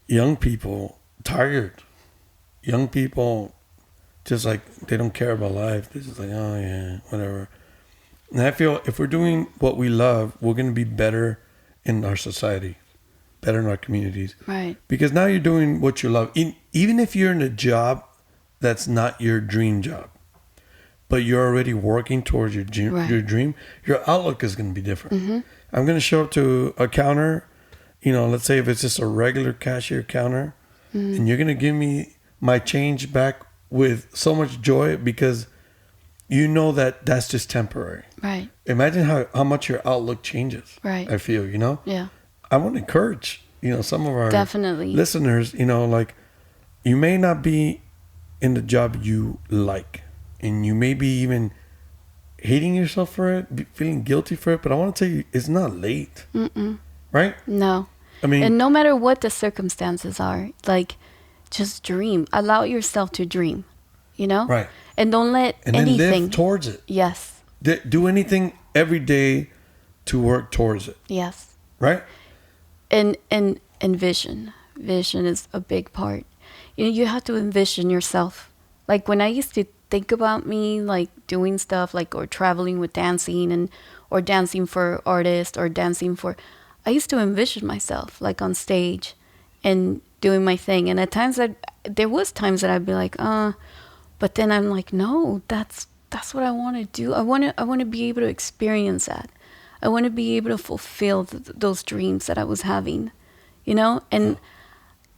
young people tired, young people just like they don't care about life. They're just like, oh yeah, whatever. And I feel if we're doing what we love, we're going to be better in our society, better in our communities. Right. Because now you're doing what you love. Even if you're in a job that's not your dream job, but you're already working towards your dream, Right. your dream, your outlook is going to be different. Mm-hmm. I'm going to show up to a counter, let's say if it's just a regular cashier counter, and you're going to give me my change back with so much joy because you know that that's just temporary. Right. Imagine how much your outlook changes. Right. I feel, Yeah. I want to encourage, some of our Definitely. listeners, like you may not be in the job you like, and you may be even hating yourself for it, feeling guilty for it. But I want to tell you, it's not late. Mm-mm. Right? No. I mean, And no matter what the circumstances are, like, just dream. Allow yourself to dream, right. And don't let And then anything. live towards it. Yes. Do anything every day to work towards it. Yes. Right? And vision. Vision is a big part. You have to envision yourself. Like when I used to think about me like doing stuff like or traveling with dancing or dancing for artists or I used to envision myself like on stage and doing my thing. And at times there was times that I'd be like, but then I'm like, no, that's what I want to do. I want to be able to experience that. I want to be able to fulfill those dreams that I was having,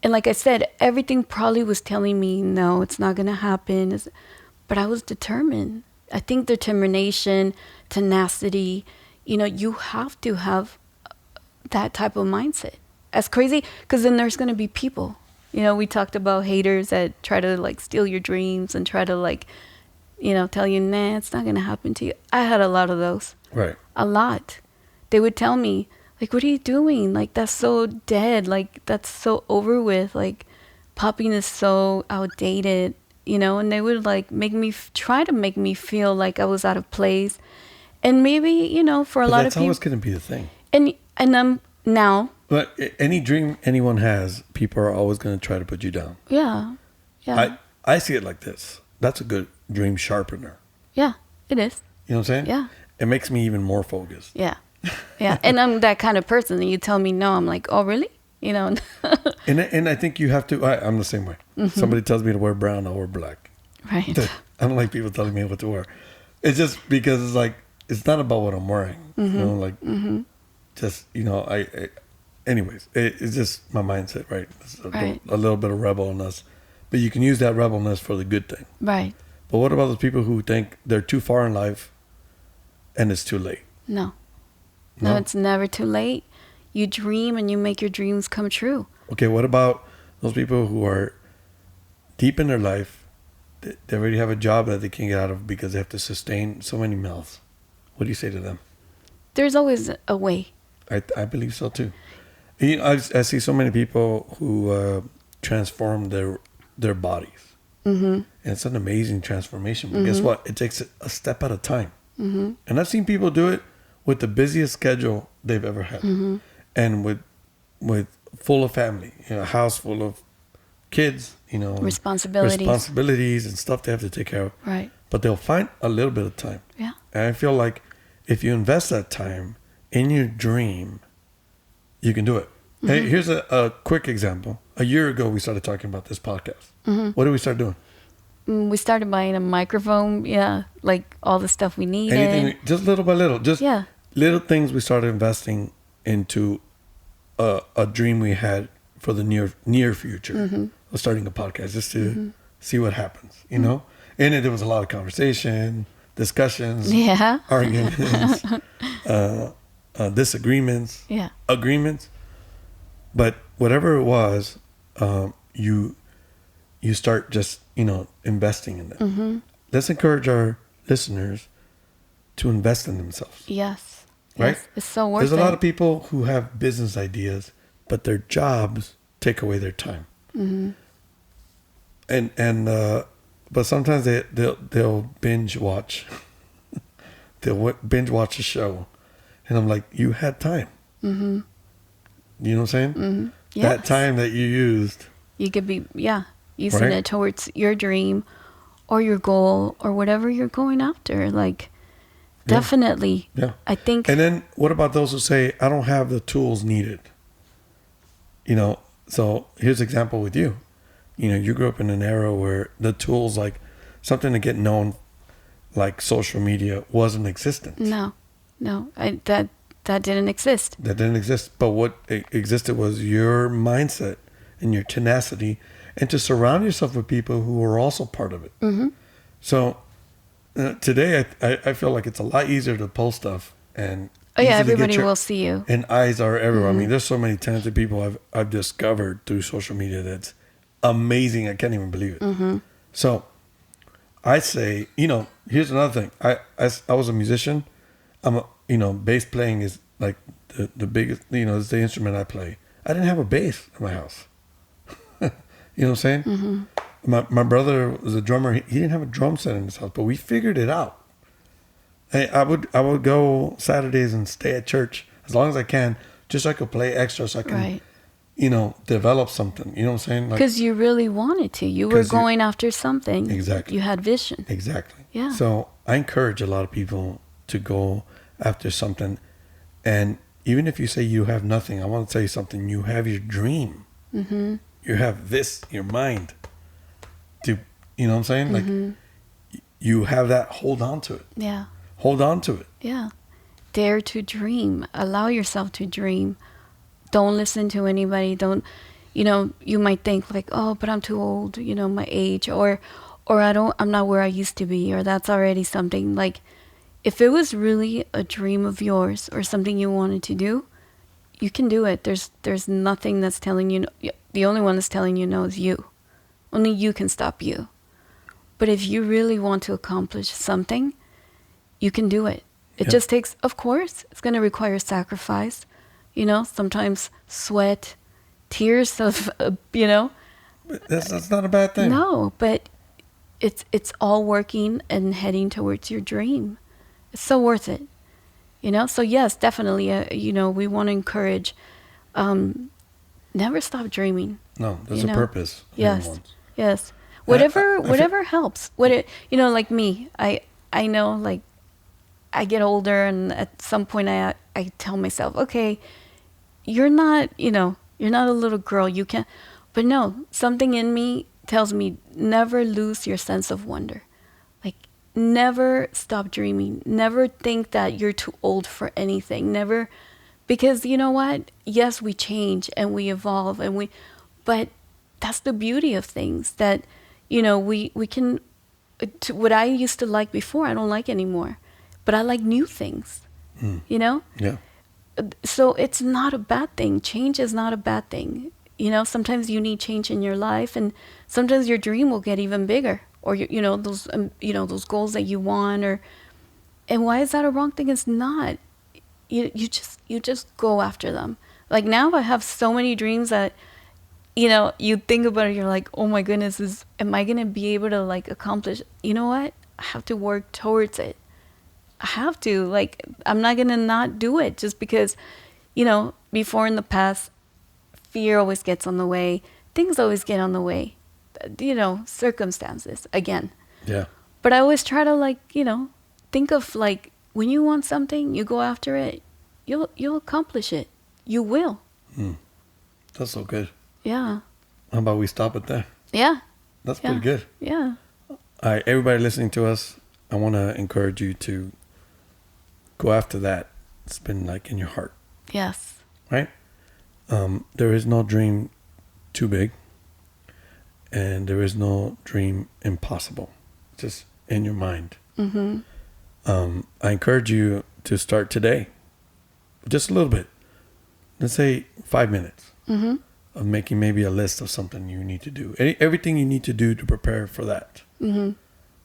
and like I said, everything probably was telling me, no, it's not going to happen. But I was determined. I think determination, tenacity, you have to have that type of mindset. As crazy, because then there's going to be people. We talked about haters that try to like steal your dreams and try to like, tell you, nah, it's not going to happen to you. I had a lot of those. Right. A lot. They would tell me, like, what are you doing? Like, that's so dead. Like, that's so over with. Like, popping is so outdated, and they would like try to make me feel like I was out of place. And maybe, for a lot of people. That's always going to be the thing. And now. But any dream anyone has, people are always going to try to put you down. Yeah. Yeah. I see it like this. That's a good dream sharpener. Yeah, it is. You know what I'm saying? Yeah. It makes me even more focused. Yeah. Yeah. And I'm that kind of person. And you tell me no, I'm like, oh, really? You know? And I think you have to, I'm the same way. Mm-hmm. Somebody tells me to wear brown, I'll wear black. Right. I don't like people telling me what to wear. It's just because it's like, it's not about what I'm wearing. Mm-hmm. You know, like, Mm-hmm. just, you know, anyways, it's just my mindset, right? It's Right. a little bit of rebelness. But you can use that rebelness for the good thing. Right. But what about those people who think they're too far in life and it's too late? No. No, it's never too late. You dream and you make your dreams come true. Okay, what about those people who are deep in their life? They already have a job that they can't get out of because they have to sustain so many mouths. What do you say to them? There's always a way. I believe so too. You know, I see so many people who transform their bodies. Mm-hmm. And it's an amazing transformation. But guess what? It takes a step at a time. Mm-hmm. And I've seen people do it with the busiest schedule they've ever had. Mm-hmm. And with full of family, you know, a house full of kids, you know, responsibilities and stuff they have to take care of. Right. But they'll find a little bit of time. Yeah. And I feel like if you invest that time in your dream, you can do it. Mm-hmm. Hey, here's a quick example. A year ago, we started talking about this podcast. Mm-hmm. What did we start doing? We started buying a microphone. Yeah. Like all the stuff we needed. Anything, just little by little. Just Yeah. little things we started investing into a dream we had for the near future Mm-hmm. of starting a podcast, just to see what happens, you know? In it, there was a lot of conversation, discussions, Yeah. arguments, disagreements, Yeah. agreements. But whatever it was, you start just, you know, investing in them. Mm-hmm. Let's encourage our listeners to invest in themselves. Yes. Right? Yes. It's so worth it. There's a lot of people who have business ideas, but their jobs take away their time. Mm-hmm. But sometimes they'll binge watch. They'll binge watch a show, and I'm like, you had time. Mm-hmm. You know what I'm saying? Mm-hmm. Yes. That time that you used. You could be, using Right? it towards your dream or your goal or whatever you're going after. Like, Yeah. definitely. Yeah. I think. And then what about those who say, I don't have the tools needed? You know, so here's an example with you. You know, you grew up in an era where the tools, like something to get known, like social media, wasn't existent. No. That didn't exist. That didn't exist. But what existed was your mindset and your tenacity, and to surround yourself with people who were also part of it. Mm-hmm. So today, I feel like it's a lot easier to post stuff and Oh, yeah, easily get everybody will see you. and eyes are everywhere. Mm-hmm. I mean, there's so many talented people I've discovered through social media that's amazing. I can't even believe it. Mm-hmm. So I say, you know, here's another thing. I was a musician. Bass playing is like the biggest, you know, it's the instrument I play. I didn't have a bass in my house. You know what I'm saying? Mm-hmm. My brother was a drummer. He didn't have a drum set in his house, but we figured it out. I would go Saturdays and stay at church as long as I can, just so I could play extra, so I can, Right. you know, develop something. You know what I'm saying? Like, Because you really wanted to. You were 'Cause you- going after something. Exactly. You had vision. exactly. Yeah. So I encourage a lot of people to go after something, and even if you say you have nothing, I want to tell you something. You have your dream. Mm-hmm. You have this, your mind. You know what I'm saying? Mm-hmm. Like, you have that. Hold on to it. Yeah. Hold on to it. Yeah. Dare to dream. Allow yourself to dream. Don't listen to anybody. Don't, you might think like, oh, but I'm too old, my age, or I'm not where I used to be, or that's already something. Like, if it was really a dream of yours or something you wanted to do, you can do it. There's nothing that's telling you, the only one that's telling you no is you. Only you can stop you. But if you really want to accomplish something, you can do it. It just takes, of course, it's going to require sacrifice, sometimes sweat, tears of, But that's not a bad thing. No, but it's all working and heading towards your dream. It's so worth it, So yes, definitely, we want to encourage, never stop dreaming. No, there's a purpose. Yes, everyone's. yes. Whatever helps. Like me, I know, like, I get older, and at some point I tell myself, okay, you're not a little girl, you can't. But no, something in me tells me, never lose your sense of wonder. Like, never stop dreaming. Never think that you're too old for anything. Never, because you know what? Yes, we change and we evolve, but that's the beauty of things, that, we can, what I used to like before, I don't like anymore, but I like new things, Yeah. So it's not a bad thing. Change is not a bad thing. Sometimes you need change in your life, and sometimes your dream will get even bigger, or those goals that you want, and why is that a wrong thing? It's not. You just go after them. Like, now I have so many dreams that, you think about it, you're like, oh my goodness, am I going to be able to, like, accomplish? You know what? I have to work towards it. I have to. Like, I'm not going to not do it just because, before, in the past, fear always gets on the way. Things always get on the way. Circumstances, again. Yeah. But I always try to, like, think of, like, when you want something, you go after it, you'll accomplish it. You will. That's so good. Yeah. How about we stop it there? Yeah. That's pretty good. Yeah. All right, everybody listening to us, I want to encourage you to go after that. It's been, like, in your heart. Yes. Right? There is no dream too big, and there is no dream impossible. Just in your mind. Mm-hmm. I encourage you to start today, just a little bit. Let's say 5 minutes of making maybe a list of something you need to do. Everything you need to do to prepare for that. Mm-hmm.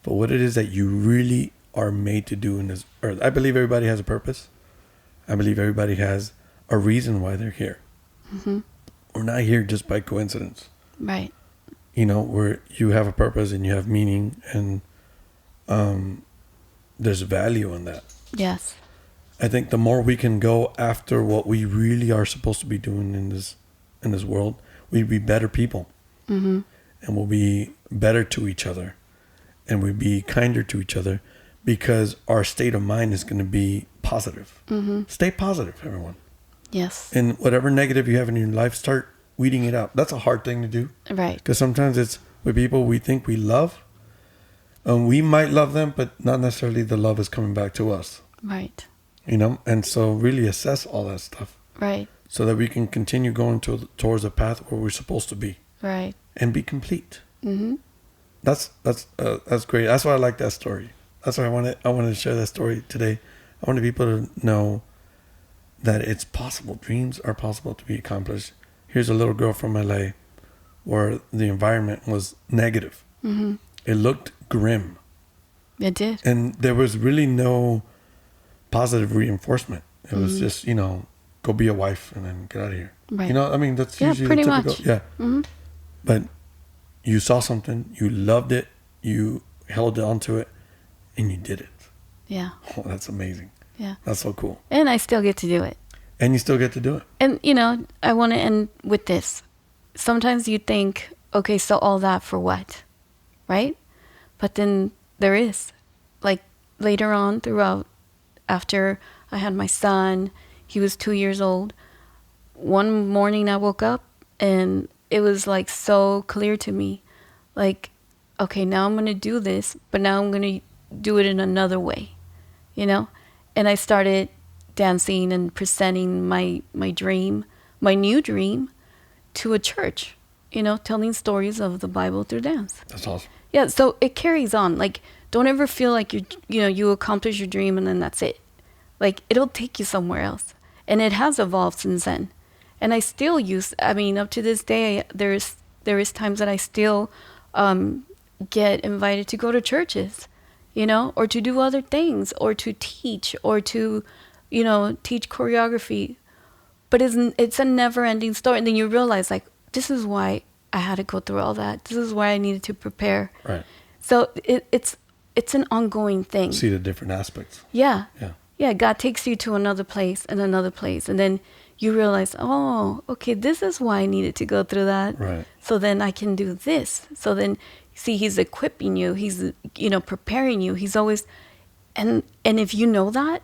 But what it is that you really are made to do in this earth. I believe everybody has a purpose. I believe everybody has a reason why they're here. Mm-hmm. We're not here just by coincidence. Right. Where you have a purpose and you have meaning, and there's value in that. Yes. I think the more we can go after what we really are supposed to be doing in this world, we'll be better people. Mm-hmm. And we'll be better to each other, and we'll be kinder to each other, because our state of mind is going to be positive. Mm-hmm. Stay positive, everyone. Yes. And whatever negative you have in your life, start weeding it out. That's a hard thing to do. Right. Because sometimes it's with people we think we love, and we might love them, but not necessarily the love is coming back to us. Right. And so really assess all that stuff. Right. So that we can continue going towards a path where we're supposed to be. Right. And be complete. Mm-hmm. That's great. That's why I like that story. That's why I wanted to share that story today. I wanted people to know that it's possible. Dreams are possible to be accomplished. Here's a little girl from LA where the environment was negative. Mm-hmm. It looked grim. It did. And there was really no positive reinforcement. It was just, go be a wife and then get out of here. Right. That's yeah, usually pretty the typical. much. Yeah. Mm-hmm. But you saw something, you loved it, you held on to it, and you did it. Yeah. Oh, that's amazing. Yeah. That's so cool. And I still get to do it. And you still get to do it. And, I want to end with this. Sometimes you think, okay, so all that for what? Right? But then there is. Like, later on throughout, after I had my son, he was 2 years old. One morning I woke up and it was, like, so clear to me. Like, okay, now I'm going to do this, but now I'm going to do it in another way, And I started dancing and presenting my dream, my new dream, to a church, telling stories of the Bible through dance. That's awesome. Yeah, so it carries on. Like, don't ever feel like you accomplish your dream and then that's it. Like, it'll take you somewhere else. And it has evolved since then. And I still up to this day, there is times that I still get invited to go to churches, or to do other things, or to teach, or to, teach choreography. But it's a never-ending story. And then you realize, like, this is why I had to go through all that. This is why I needed to prepare. Right. So it's an ongoing thing. See the different aspects. Yeah. Yeah. Yeah, God takes you to another place and another place. And then you realize, oh, okay, this is why I needed to go through that. Right. So then I can do this. So then See, he's equipping you. He's, preparing you. He's always, and if you know that,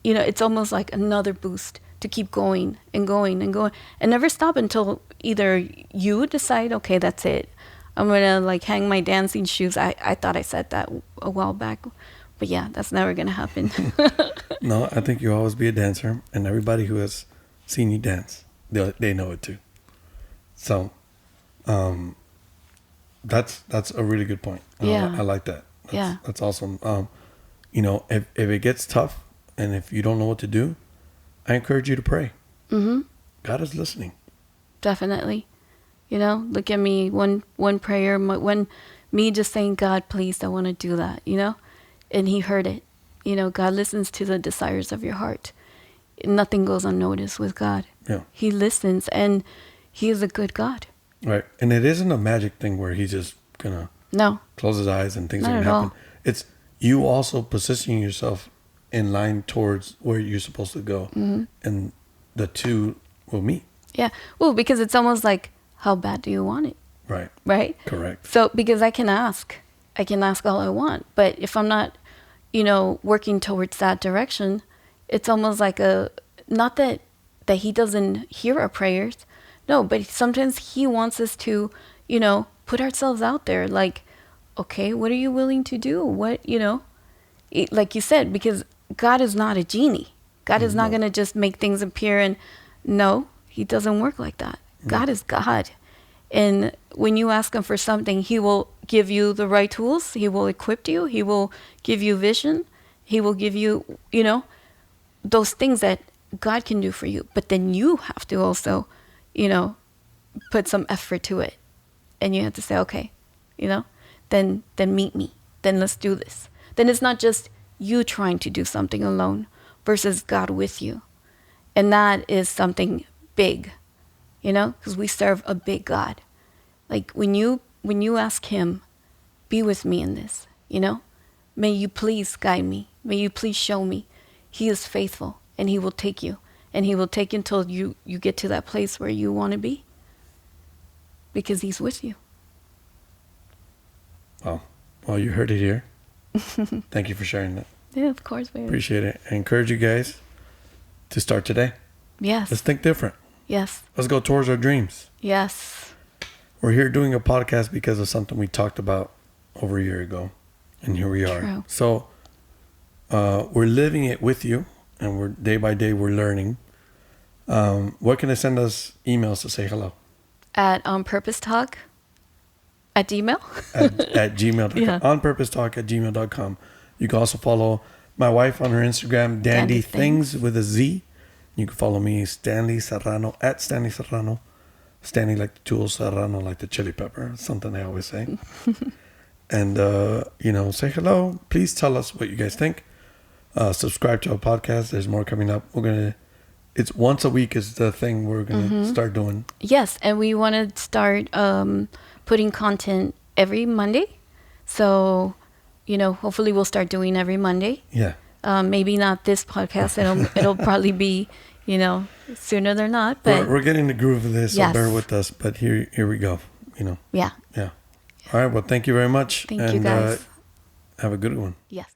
it's almost like another boost to keep going and going and going and never stop until either you decide, okay, that's it. I'm going to like hang my dancing shoes. I thought I said that a while back, but yeah, that's never going to happen. No, I think you'll always be a dancer, and everybody who has seen you dance, they know it too. So, that's a really good point. Yeah. I like that. Yeah. That's awesome. If it gets tough and if you don't know what to do, I encourage you to pray. Mm-hmm. God is listening. Definitely. Look at me, one prayer, when me just saying, God, please, I want to do that, and he heard it. God listens to the desires of your heart. Nothing goes unnoticed with God. Yeah. He listens, and he is a good God. Right. And it isn't a magic thing where he's just going to close his eyes and things Not are going to at happen. all. It's you also positioning yourself in line towards where you're supposed to go. Mm-hmm. And the two will meet. Yeah. Well, because it's almost like, how bad do you want it? Right. Right? Correct. So, because I can ask all I want. But if I'm not, working towards that direction, it's almost like not that he doesn't hear our prayers. No, but sometimes he wants us to, put ourselves out there. Like, okay, what are you willing to do? What, like you said, because God is not a genie. God is not going to just make things appear. And no, he doesn't work like that. God is God. And when you ask him for something, he will give you the right tools. He will equip you. He will give you vision. He will give you, those things that God can do for you. But then you have to also, put some effort to it. And you have to say, okay, then meet me. Then let's do this. Then it's not just you trying to do something alone versus God with you. And that is something big, because we serve a big God. Like when you ask him, be with me in this, may you please guide me. May you please show me. He is faithful, and he will take you. And he will take you until you get to that place where you want to be. Because he's with you. Well, you heard it here. Thank you for sharing that. Yeah, of course, baby. Appreciate it. I encourage you guys to start today. Yes. Let's think different. Yes. Let's go towards our dreams. Yes. We're here doing a podcast because of something we talked about over a year ago. And here we are. True. So we're living it with you. And we're day by day we're learning. Where can they send us emails to say hello? At purposetalk at Gmail. at gmail.com. Yeah. onpurposetalk@gmail.com. You can also follow my wife on her Instagram, Dandy Things with a Z. You can follow me, Stanley Serrano, at Stanley Serrano. Stanley like the tool, Serrano like the chili pepper. Something I always say. And, say hello. Please tell us what you guys think. Subscribe to our podcast. There's more coming up. It's once a week is the thing we're going to start doing. Yes, and we want to start putting content every Monday. So, hopefully we'll start doing every Monday. Yeah. Maybe not this podcast. It'll probably be, sooner than not. But we're getting the groove of this, so yes. bear with us. But here we go. Yeah. Yeah. All right. Well, thank you very much. Thank you, guys. Have a good one. Yes.